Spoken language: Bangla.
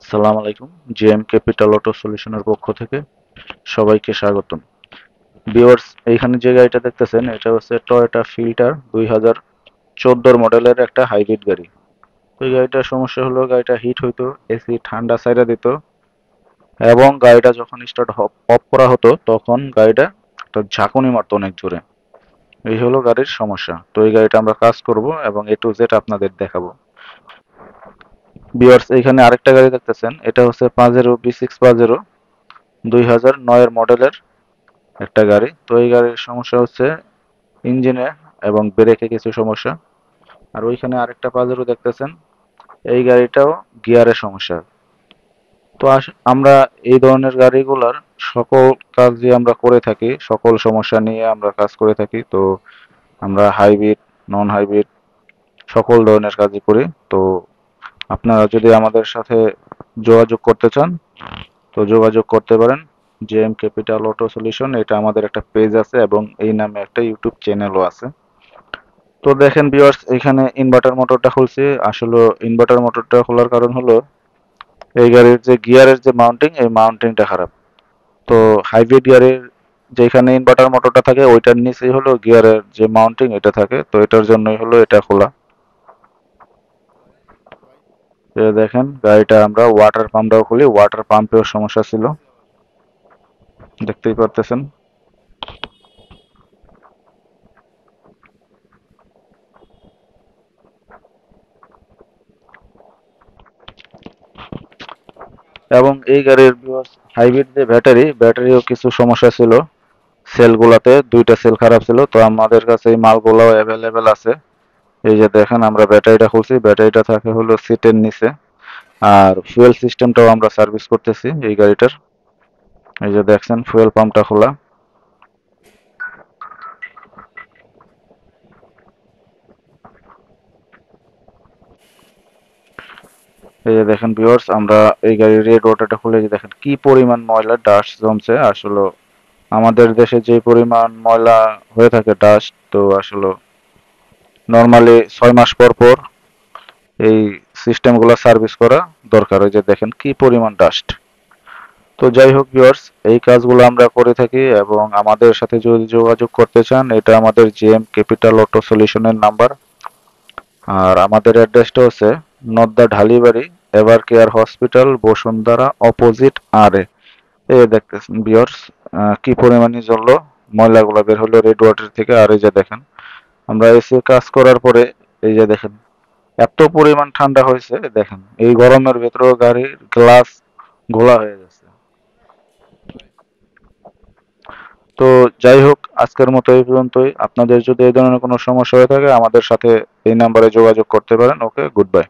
আসসালামু আলাইকুম। জিএম ক্যাপিটাল অটো সলিউশনের পক্ষ থেকে সবাইকে স্বাগতম। ভিউয়ার্স, এইখানে যে গাড়িটা দেখতেছেন এটা হচ্ছে টয়োটা ফিল্টার 2014 মডেলের একটা হাইব্রিড গাড়ি। তো এই গাড়িটার সমস্যা হলো গাড়িটা হিট হইতো, এসি ঠান্ডা ছাইড়া দিত, এবং গাড়িটা যখন স্টার্ট অফ করা হতো তখন গাড়িটা একটা ঝাঁকুনি মারতো অনেক জোরে। এই হলো গাড়ির সমস্যা। তো এই গাড়িটা আমরা কাজ করব এবং এ টু জেড আপনাদের দেখাবো। ভিউয়ার্স, এইখানে আরেকটা গাড়ি দেখতেছেন, এটা হচ্ছে পাজেরো B6 পাজেরো 2009 মডেলের একটা গাড়ি। তো এই গাড়ির সমস্যা হচ্ছে ইঞ্জিনে এবং ব্রেকে কিছু সমস্যা। আর ওইখানে আরেকটা পাজেরো দেখতেছেন, এই গাড়িটাও গিয়ারের সমস্যা। তো আমরা এই ধরনের গাড়িগুলার সকল কাজই আমরা করে থাকি, সকল সমস্যা নিয়ে আমরা কাজ করে থাকি। তো আমরা হাইব্রিড, নন হাইব্রিড সকল ধরনের কাজই করি। তো আপনারা যদি আমাদের সাথে যোগাযোগ করতে চান তো যোগাযোগ করতে পারেন। জেএম ক্যাপিটাল অটো সলিউশন, এটা আমাদের একটা পেজ আছে এবং এই নামে একটা ইউটিউব চ্যানেলও আছে। তো দেখেন ভিউয়ার্স, এখানে ইনভার্টার মোটরটা খুলছি। আসলে ইনভার্টার মোটরটা খোলার কারণ হলো এই গাড়ির যে গিয়ারের যে মাউন্টিং, এই মাউন্টিংটা খারাপ। তো হাইব্রিড গাড়ির যেখানে ইনভার্টার মোটরটা থাকে ওইটার নিচেই হলো গিয়ারের যে মাউন্টিং এটা থাকে, তো এটার জন্যই হলো এটা খোলা। দেখেন গাড়িটা আমরা ওয়াটার পাম্পটাও খুলি, ওয়াটার পাম্পেও সমস্যা ছিল, দেখতেই পারতেছেন। এবং এই গাড়ির হাইব্রিড যে ব্যাটারিও কিছু সমস্যা ছিল। সেলগুলাতে দুইটা সেল খারাপ ছিল। তো আমাদের কাছে এই মালগুলাও অ্যাভেলেবেল আছে। এই যে দেখেন আমরা ব্যাটারিটা খুলছি, ব্যাটারিটা থাকে হলো সিটের নিচে। আর ফুয়েল সিস্টেমটাও আমরা সার্ভিস করতেছি এই গাড়িটার। এই যে দেখছেন ফুয়েল পাম্পটা খোলা। এই যে দেখেন ভিউয়ার্স, আমরা এই গাড়ির রেড ওয়াটারটা খুলে যে দেখেন কি পরিমাণ ময়লা ডাস্ট জমছে। আসলে আমাদের দেশে যে পরিমাণ ময়লা হয়ে থাকে ডাস্ট, তো আসলে নর্মালি 6 মাস পর পর এই সিস্টেমগুলো সার্ভিস করা দরকার। ওই যে দেখেন কি পরিমাণ ডাস্ট। তো যাই হোক ভিউয়ার্স, এই কাজগুলো আমরা করে থাকি এবং আমাদের সাথে যদি যোগাযোগ করতে চান, এটা আমাদের জিএম ক্যাপিটাল অটো সলিউশনের নাম্বার। আর আমাদের অ্যাড্রেসটা হচ্ছে Nadda Dhalibari, ever care hospital, Bashundhara opposite আর এ। এই দেখতেছেন ভিউয়ার্স, কি পরিমাণে জ্বললো, ময়লাগুলো বের হলো রেড ওয়াটার থেকে। আর এই যে দেখেন আমরা এসে কাজ করার পরে এই যে দেখেন এত পরিমাণ ঠান্ডা হয়েছে। দেখেন এই গরমের ভেতরেও গাড়ির গ্লাস ঘোলা হয়ে গেছে। তো যাই হোক, আজকের মতো এই পর্যন্তই। আপনাদের যদি এই ধরনের কোনো সমস্যা হয়ে থাকে আমাদের সাথে এই নাম্বারে যোগাযোগ করতে পারেন। ওকে, গুড বাই।